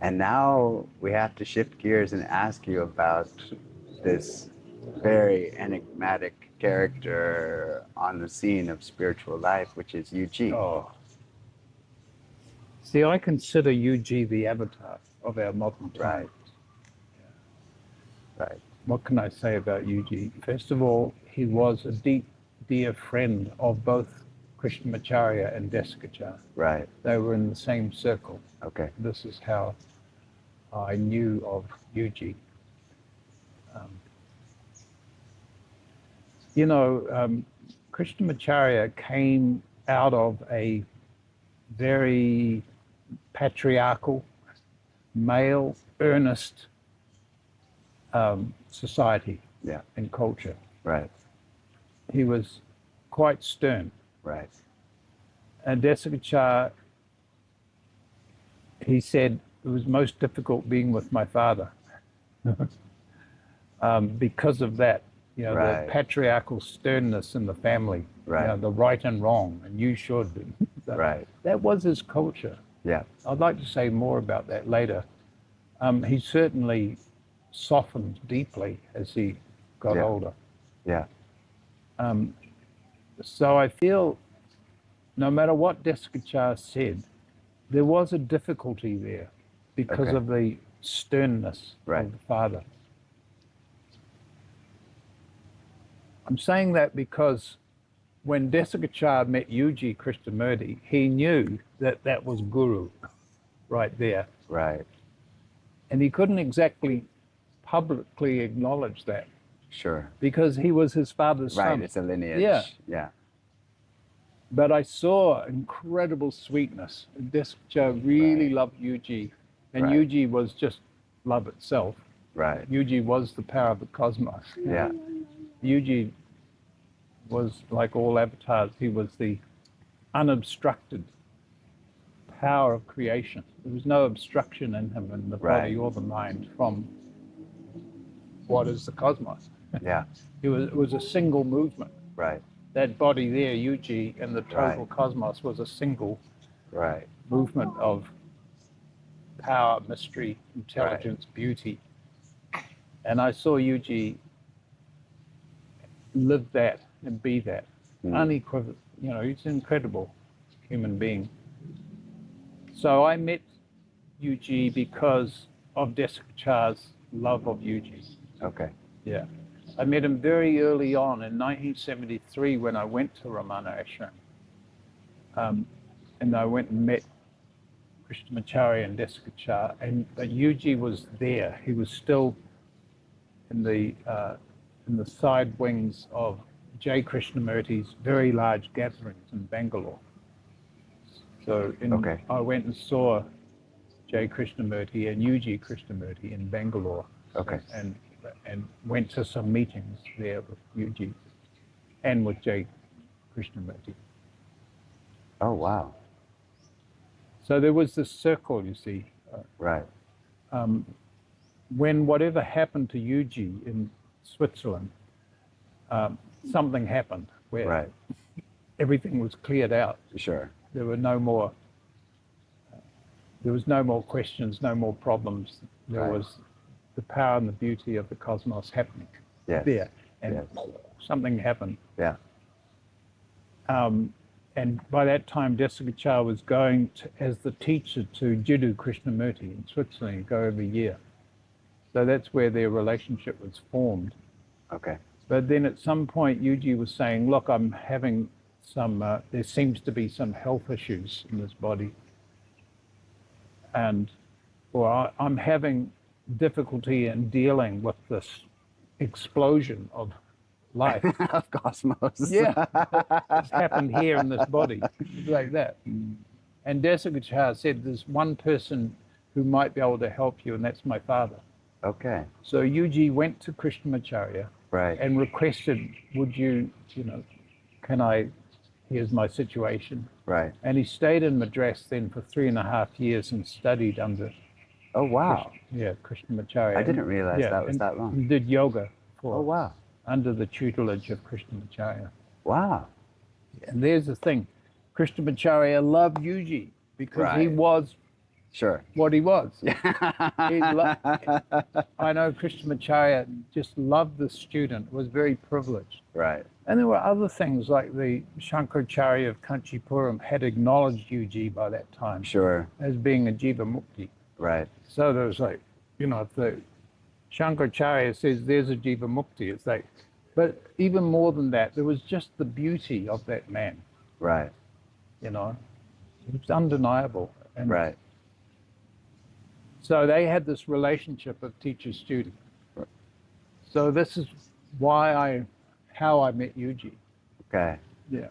And now we have to shift gears and ask you about this very enigmatic character on the scene of spiritual life, which is UG. Oh. See, I consider UG the avatar of our modern time. Right. Right. What can I say about UG? First of all, he was a deep, dear friend of both Krishnamacharya and Desikachar. Right. They were in the same circle. Okay. This is how I knew of UG. Krishnamacharya came out of a very patriarchal, male, earnest society and culture. Right. He was quite stern. Right. And Desikachar, he said, it was most difficult being with my father because of that, Right. the patriarchal sternness in the family, Right. the right and wrong, and you should. Right. That was his culture. Yeah. I'd like to say more about that later. He certainly softened deeply as he got older. Yeah. So I feel no matter what Desikachar said, there was a difficulty there because of the sternness of the father. I'm saying that because when Desikachar met UG Krishnamurti, he knew that that was Guru right there. Right. And he couldn't exactly publicly acknowledge that. Sure. Because he was his father's son. Right, it's a lineage. Yeah. Yeah. But I saw incredible sweetness. Desikachar really loved UG. And UG was just love itself. Right. UG was the power of the cosmos. Yeah. UG was like all avatars. He was the unobstructed power of creation. There was no obstruction in him in the body or the mind from what is the cosmos. Yeah. It was a single movement. Right. That body there, UG, and the total cosmos was a single movement of power, mystery, intelligence, beauty. And I saw UG live that and be that. Unequivocal. He's an incredible human being. So I met UG because of Desikachar's love of UG. Okay. Yeah. I met him very early on in 1973 when I went to Ramana Ashram. And I went and met Krishnamacharya and Desikachar, but UG was there. He was still in the side wings of J. Krishnamurti's very large gatherings in Bangalore. So I went and saw J. Krishnamurti and UG Krishnamurti in Bangalore. Okay. And went to some meetings there with UG and with J. Krishnamurti. Oh, wow. So there was this circle, you see. Right. When whatever happened to UG in Switzerland, something happened where everything was cleared out. Sure. There were no more. There was no more questions, no more problems. There was the power and the beauty of the cosmos happening there, and something happened. Yeah. And by that time, Desikachar was going as the teacher to UG Krishnamurti in Switzerland, go every year. So that's where their relationship was formed. Okay. But then at some point, UG was saying, look, I'm having some, there seems to be some health issues in this body. Or I'm having difficulty in dealing with this explosion of life. Of cosmos. Yeah. It's happened here in this body, like that. And Desikachar said, there's one person who might be able to help you, and that's my father. Okay. So UG went to Krishnamacharya and requested, would you, here's my situation. Right. And he stayed in Madras then for 3.5 years and studied under Krishnamacharya. I didn't realize that was that long. He did yoga under the tutelage of Krishnamacharya. Wow. And there's the thing, Krishnamacharya loved UG because he was Sure. what he was. Yeah. I know Krishnamacharya just loved the student, was very privileged. Right. And there were other things like the Shankaracharya of Kanchipuram had acknowledged UG by that time Sure. as being a Jiva Mukti. Right. So there was like, if the Shankaracharya says there's a Jiva Mukti, it's like, but even more than that, there was just the beauty of that man, Right. It was undeniable. And Right. so they had this relationship of teacher-student. Right. So this is how I met UG. Okay. Yeah.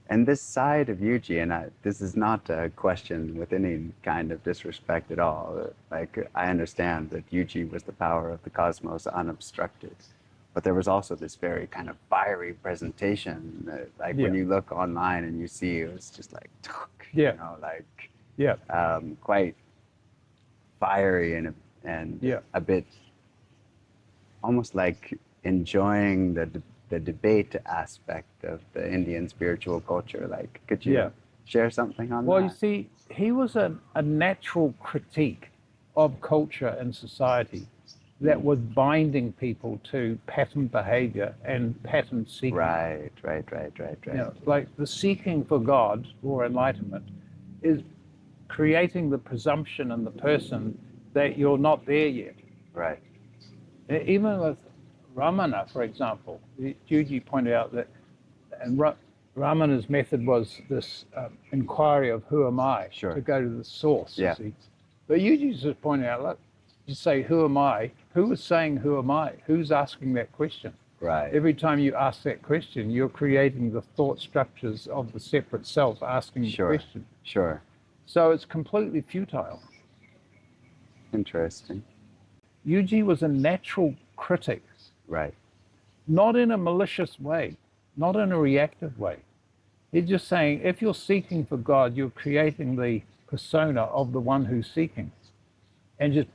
And this side of Yuji, and this is not a question with any kind of disrespect at all. Like, I understand that Yuji was the power of the cosmos unobstructed, but there was also this very kind of fiery presentation. Like when you look online and you see, it was just like, quite fiery and a bit almost like enjoying the debate aspect of the Indian spiritual culture. Like, could you share something on that? Well, you see, he was a natural critique of culture and society that was binding people to pattern behavior and pattern seeking. Right. Like the seeking for God or enlightenment is creating the presumption in the person that you're not there yet. Right. Even with Ramana, for example, Yuji pointed out that, and Ramana's method was this inquiry of who am I, to go to the source. Yeah. You see. But Yuji just pointed out, look, you say who am I? Who is saying who am I? Who's asking that question? Right. Every time you ask that question, you're creating the thought structures of the separate self asking the question. Sure. So it's completely futile. Interesting. UG was a natural critic. Right. Not in a malicious way, not in a reactive way. He's just saying, if you're seeking for God, you're creating the persona of the one who's seeking. And just...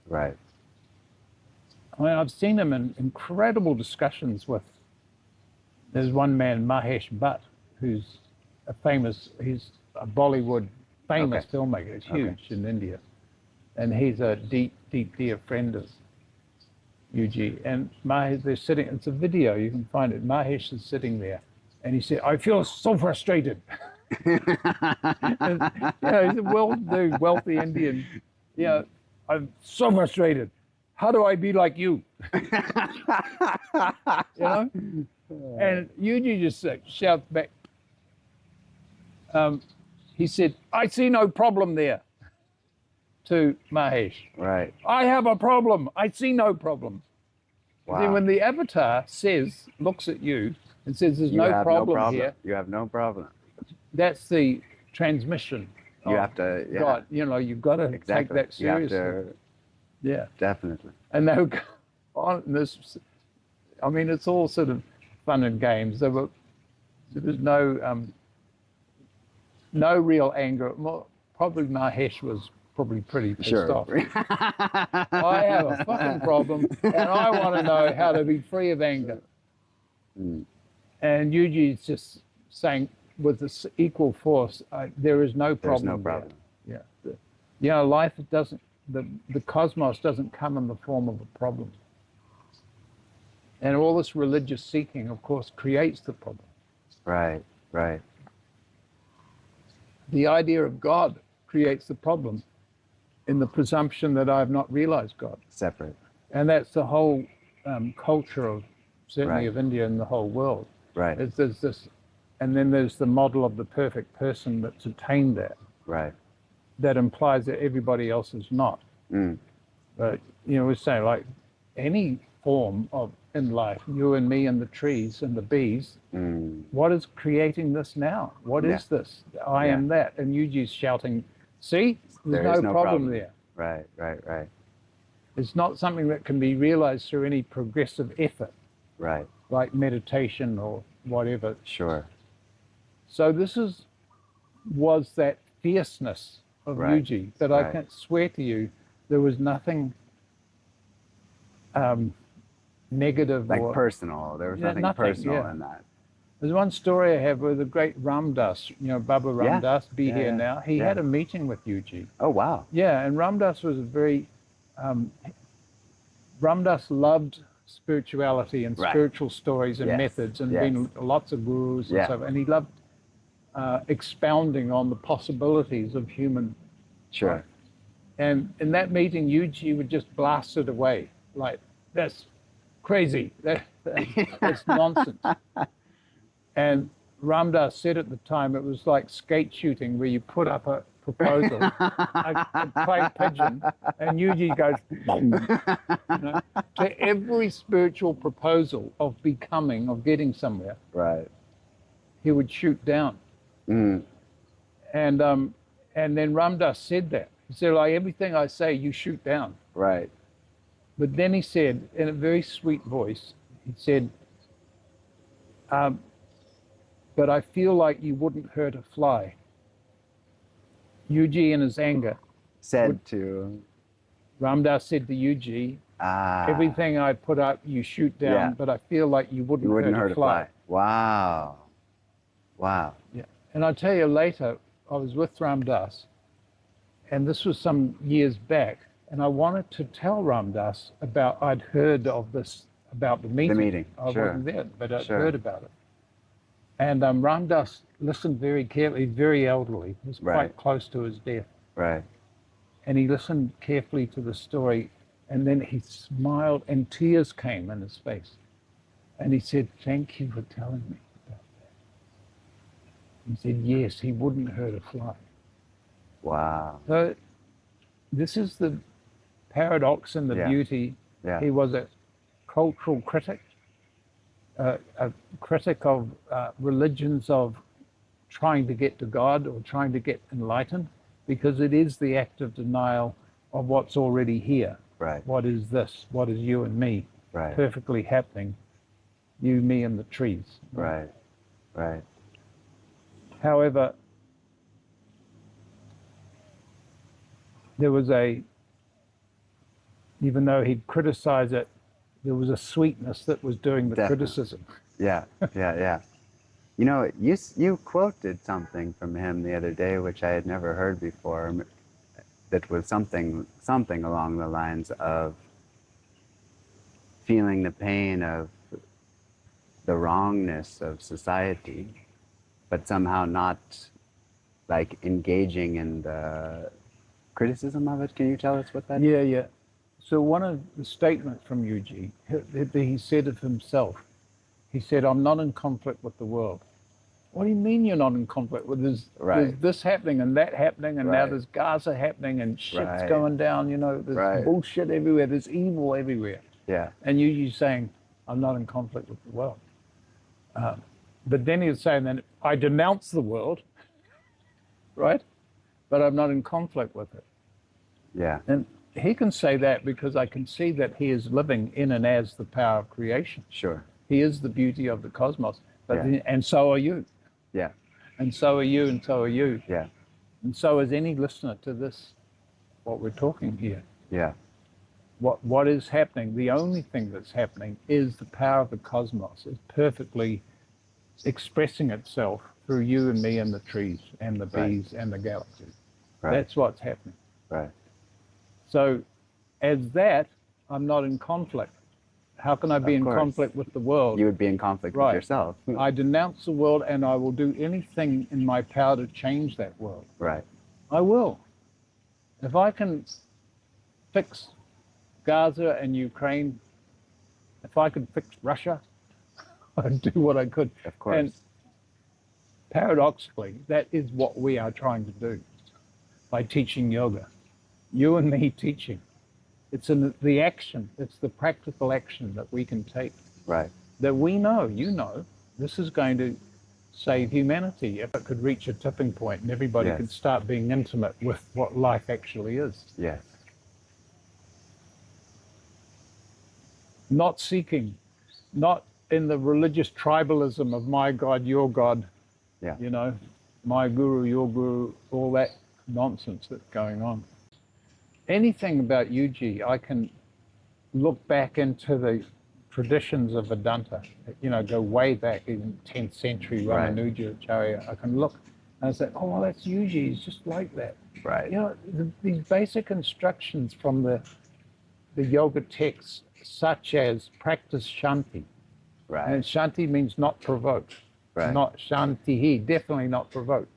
Right. I mean, I've seen him in incredible discussions with... There's one man, Mahesh Bhatt, who's he's a Bollywood famous filmmaker. It's huge in India. And he's a deep, dear friend of UG. And Mahesh, they're sitting, it's a video, you can find it. Mahesh is sitting there. And he said, I feel so frustrated. He's a well-to-do, wealthy Indian. I'm so frustrated. How do I be like you? And UG just shouts back. He said, I see no problem there. To Mahesh. Right. I have a problem. I see no problem. Wow. Then when the avatar looks at you and says, there's no problem here. You have no problem. That's the transmission. You have to, God, you've got to take that seriously. You have to, definitely. And they'll go on this. I mean, it's all sort of fun and games. There was no real anger. Probably Mahesh was probably pretty pissed off. I have a fucking problem, and I want to know how to be free of anger. And Yuji is just saying, with this equal force, there is no problem. There's no problem. Yeah. Life doesn't. The cosmos doesn't come in the form of a problem. And all this religious seeking, of course, creates the problem. Right. The idea of God creates the problem in the presumption that I have not realized God. Separate. And that's the whole culture of, certainly of India and the whole world. Right. There's this, and then there's the model of the perfect person that's attained that. Right. That implies that everybody else is not. But, we say like any form in life, you and me and the trees and the bees, what is creating this now? What is this? I am that. And Yuji's shouting, see? There's no problem there. Right. It's not something that can be realized through any progressive effort. Right. Like meditation or whatever. Sure. So this was that fierceness of Yuji that I can swear to you, there was nothing negative or personal. There was nothing personal in that. There's one story I have where the great Ram Dass, Baba Ram Yeah. Dass, be Yeah, here yeah. now. He Yeah. had a meeting with UG. Oh, wow. Yeah, and Ram Dass was Ram Dass loved spirituality and Right. spiritual stories and Yes. methods, and Yes. been lots of gurus and Yeah. stuff. And he loved expounding on the possibilities of human. Sure. Right. And in that meeting, UG would just blast it away, like, that's crazy, that's nonsense. And Ram Dass said at the time it was like skate shooting, where you put up a proposal, a clay pigeon, and UG goes, boom, to every spiritual proposal of becoming, of getting somewhere, Right. he would shoot down. Mm. And then Ram Dass said that. He said, like, everything I say, you shoot down. Right. But then he said, in a very sweet voice, he said, but I feel like you wouldn't hurt a fly. UG in his anger, Said to. Ram Dass said to UG, Ah. everything I put up, you shoot down, Yeah. but I feel like you wouldn't hurt a fly. Wow. Wow. Yeah. And I'll tell you later, I was with Ram Dass, and this was some years back, and I wanted to tell Ram Dass I'd heard of this, about the meeting. The meeting, I sure. wasn't there, but I'd Sure. heard about it. And Ram Dass listened very carefully, very elderly, he was quite Right. close to his death. Right. And he listened carefully to the story, and then he smiled and tears came in his face. And he said, thank you for telling me about that. He said, yes, he wouldn't hurt a fly. Wow. So this is the paradox and the Yeah. beauty. Yeah. He was a cultural critic, a critic of religions of trying to get to God or trying to get enlightened, because it is the act of denial of what's already here. Right. What is this? What is you and me? Right. Perfectly happening. You, me, and the trees. Right. Right. However, there was even though he'd criticize it, there was a sweetness that was doing the Definitely. criticism. Yeah. Yeah. Yeah. You know, you quoted something from him the other day, which I had never heard before. That was something along the lines of feeling the pain of the wrongness of society, but somehow not like engaging in the criticism of it. Can you tell us what that is? Yeah, yeah. So one of the statements from UG, he said of himself, he said, I'm not in conflict with the world. What do you mean you're not in conflict with this? Right. There's this happening and that happening, and now Right. there's Gaza happening and shit's Right. going down, there's Right. bullshit everywhere, there's evil everywhere. Yeah. And UG saying, I'm not in conflict with the world. But then he was saying that I denounce the world, right? But I'm not in conflict with it. Yeah. And he can say that because I can see that he is living in and as the power of creation. Sure. He is the beauty of the cosmos. But Yeah. and so are you. Yeah. And so are you, and so are you. Yeah. And so is any listener to this, what we're talking here. Yeah. What is happening, the only thing that's happening is the power of the cosmos is perfectly expressing itself through you and me and the trees and the Right. bees and the galaxies. Right. That's what's happening. Right. So as that, I'm not in conflict. How can I be Of in course. conflict with the world? You would be in conflict Right. with yourself. I denounce the world, and I will do anything in my power to change that world. Right. I will. If I can fix Gaza and Ukraine, if I could fix Russia, I'd do what I could. Of course. And paradoxically, that is what we are trying to do by teaching yoga. You and me teaching. It's in the action, it's the practical action that we can take, Right. that we know, this is going to save humanity if it could reach a tipping point and everybody Yes. could start being intimate with what life actually is. Yes. Not seeking, not in the religious tribalism of my God, your God, Yeah. my guru, your guru, all that nonsense that's going on. Anything about UG, I can look back into the traditions of Vedanta, you know, go way back in 10th century Right. Ramanujacharya. I can look and I say, oh, well, that's UG, it's just like that. Right. You know, these basic instructions from the yoga texts, such as practice shanti. Right. And shanti means not provoke. Right. Not shantihi, definitely not provoke.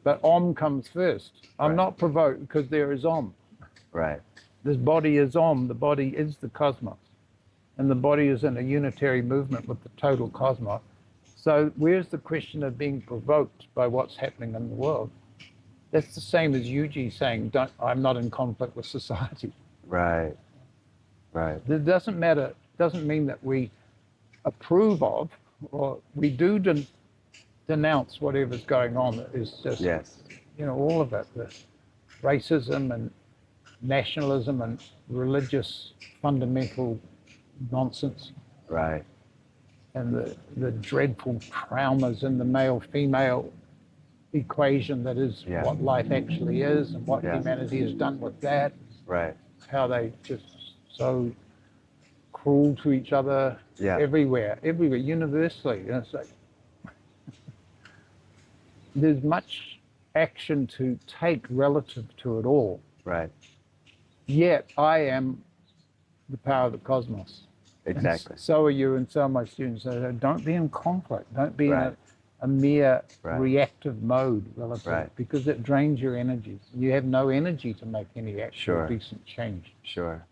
But om comes first. I'm Right. not provoked because there is om. Right. This body is om, the body is the cosmos. And the body is in a unitary movement with the total cosmos. So where's the question of being provoked by what's happening in the world? That's the same as UG saying, I'm not in conflict with society. Right. Right. It doesn't matter, doesn't mean that we approve of, or we do denounce whatever's going on. That is just, Yes. you know, all of it, the racism and nationalism and religious fundamental nonsense, Right. and the dreadful traumas in the male-female equation that is Yeah. what life actually is, and what Yeah. humanity has done with that, Right. how they just so cruel to each other Yeah. everywhere, universally. And it's like, there's much action to take relative to it all. Right. Yet I am the power of the cosmos. Exactly. And so are you, and so are my students. So don't be in conflict. Don't be Right. in a mere Right. reactive mode relative, Right. because it drains your energies. You have no energy to make any actual Sure. decent change. Sure.